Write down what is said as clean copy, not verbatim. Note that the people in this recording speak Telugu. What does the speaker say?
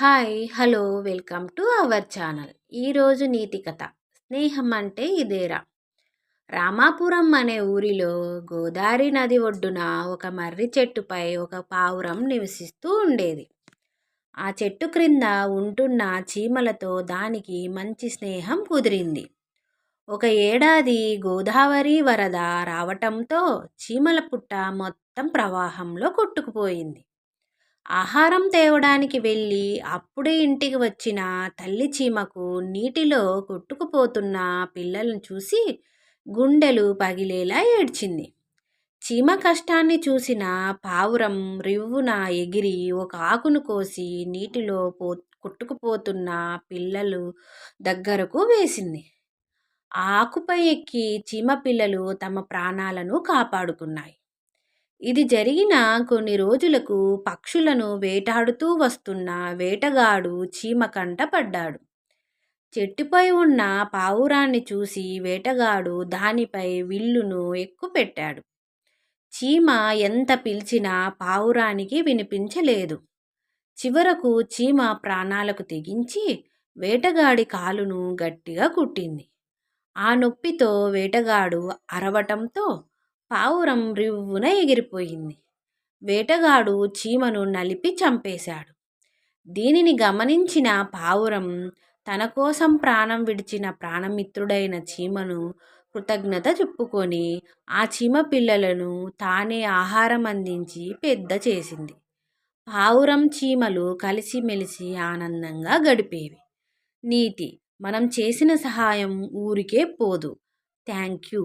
Hi! Hello! Welcome to our channel. ఈరోజు నీతి కథ. స్నేహం అంటే ఇదేరా. రామాపురం అనే ఊరిలో గోదావరి నది ఒడ్డున ఒక మర్రి చెట్టుపై ఒక పావురం నివసిస్తూ ఉండేది. ఆ చెట్టు క్రింద ఉంటున్న చీమలతో దానికి మంచి స్నేహం కుదిరింది. ఒక ఏడాది గోదావరి వరద రావటంతో చీమల పుట్ట మొత్తం ప్రవాహంలో కొట్టుకుపోయింది. ఆహారం తేవడానికి వెళ్ళి అప్పుడే ఇంటికి వచ్చిన తల్లి చీమకు నీటిలో కొట్టుకుపోతున్న పిల్లలను చూసి గుండెలు పగిలేలా ఏడ్చింది. చీమ కష్టాన్ని చూసిన పావురం రివ్వున ఎగిరి ఒక ఆకును కోసి నీటిలో కొట్టుకుపోతున్న పిల్లలు దగ్గరకు వేసింది. ఆ ఆకుపై ఎక్కి చీమ పిల్లలు తమ ప్రాణాలను కాపాడుకున్నాయి. ఇది జరిగిన కొన్ని రోజులకు పక్షులను వేటాడుతూ వస్తున్న వేటగాడు చీమ కంట పడ్డాడు. చెట్టుపై ఉన్న పావురాన్ని చూసి వేటగాడు దానిపై విల్లును ఎక్కుపెట్టాడు. చీమ ఎంత పిలిచినా పావురానికి వినిపించలేదు. చివరకు చీమ ప్రాణాలకు తెగించి వేటగాడి కాలును గట్టిగా కుట్టింది. ఆ నొప్పితో వేటగాడు అరవటంతో పావురం రివ్వున ఎగిరిపోయింది. వేటగాడు చీమను నలిపి చంపేశాడు. దీనిని గమనించిన పావురం తన కోసం ప్రాణం విడిచిన ప్రాణమిత్రుడైన చీమను కృతజ్ఞత చెప్పుకొని ఆ చీమ పిల్లలను తానే ఆహారం అందించి పెద్ద చేసింది. పావురం చీమలు కలిసిమెలిసి ఆనందంగా గడిపేవి. నీతి: మనం చేసిన సహాయం ఊరికే పోదు. Thank you.